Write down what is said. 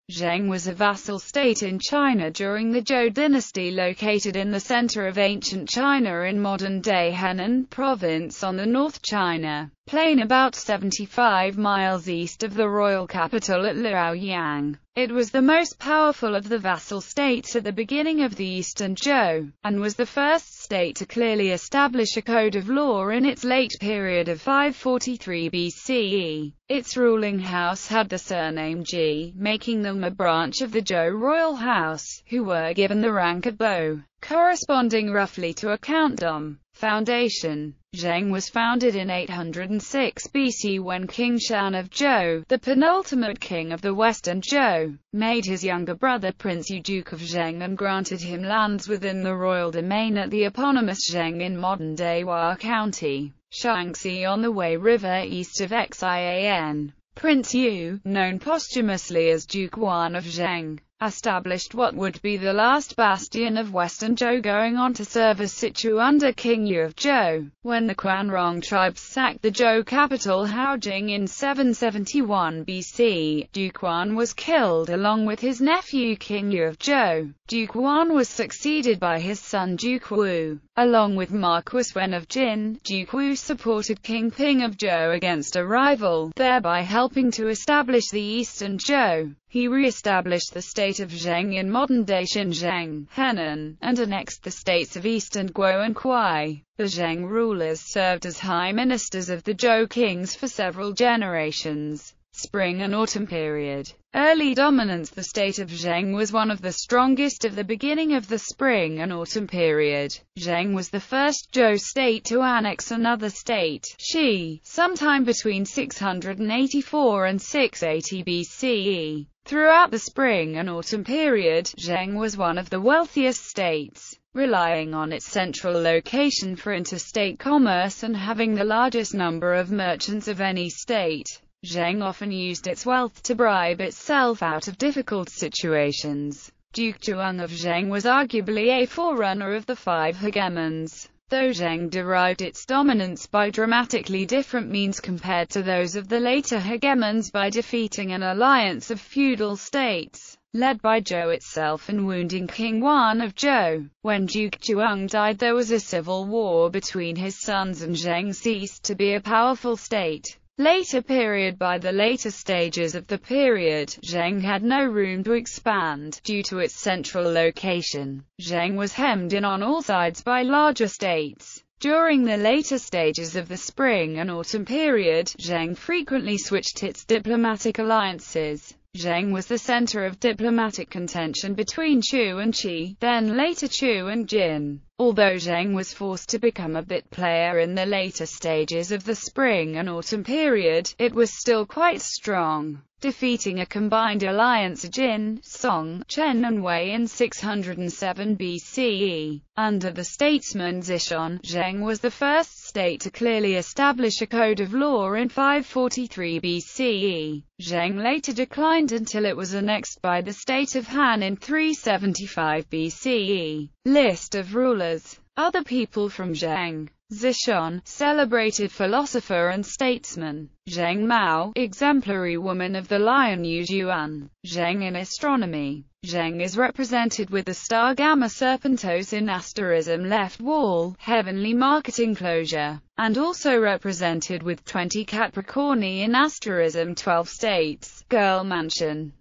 Zheng was a vassal state in China during the Zhou dynasty, located in the center of ancient China in modern-day Henan province on the North China Plain, about 75 miles east of the royal capital at Liaoyang. It was the most powerful of the vassal states at the beginning of the Eastern Zhou, and was the first state to clearly establish a code of law in its late period of 543 BCE. Its ruling house had the surname Ji, making them a branch of the Zhou royal house, who were given the rank of Bo, corresponding roughly to a countdom. Foundation. Zheng was founded in 806 BC when King Shan of Zhou, the penultimate king of the Western Zhou, made his younger brother Prince Yu Duke of Zheng and granted him lands within the royal domain at the eponymous Zheng in modern-day Hua County, Shaanxi on the Wei River east of Xian. Prince Yu, known posthumously as Duke Wan of Zheng, established what would be the last bastion of Western Zhou, going on to serve as Situ under King Yu of Zhou. When the Quanrong tribes sacked the Zhou capital Haojing in 771 BC, Duke Wan was killed along with his nephew King Yu of Zhou. Duke Wan was succeeded by his son Duke Wu. Along with Marquis Wen of Jin, Duke Wu supported King Ping of Zhou against a rival, thereby helping to establish the Eastern Zhou. He re-established the state of Zheng in modern-day Xinjiang, Henan, and annexed the states of Eastern Guo and Kuai. The Zheng rulers served as high ministers of the Zhou kings for several generations. Spring and Autumn period. Early dominance. The state of Zheng was one of the strongest at the beginning of the Spring and Autumn period. Zheng was the first Zhou state to annex another state, Shi, sometime between 684 and 680 BCE. Throughout the Spring and Autumn period, Zheng was one of the wealthiest states, relying on its central location for interstate commerce and having the largest number of merchants of any state. Zheng often used its wealth to bribe itself out of difficult situations. Duke Zhuang of Zheng was arguably a forerunner of the five hegemons, though Zheng derived its dominance by dramatically different means compared to those of the later hegemons, by defeating an alliance of feudal states, led by Zhou itself, and wounding King Wan of Zhou. When Duke Zhuang died, there was a civil war between his sons, and Zheng ceased to be a powerful state. Later period. By the later stages of the period, Zheng had no room to expand, due to its central location. Zheng was hemmed in on all sides by larger states. During the later stages of the Spring and Autumn period, Zheng frequently switched its diplomatic alliances. Zheng was the center of diplomatic contention between Chu and Qi, then later Chu and Jin. Although Zheng was forced to become a bit player in the later stages of the Spring and Autumn period, it was still quite strong, defeating a combined alliance of Jin, Song, Chen and Wei in 607 BCE. Under the statesman Zishon, Zheng was the first state to clearly establish a code of law in 543 BCE. Zheng later declined until it was annexed by the state of Han in 375 BCE. List of rulers. Other people from Zheng. Zishon, celebrated philosopher and statesman. Zheng Mao, exemplary woman of the Lion Yu Yuan. Zheng in astronomy. Zheng is represented with the star Gamma Serpentos in asterism left wall, heavenly market enclosure, and also represented with 20 Capricorni in asterism 12 states, girl mansion.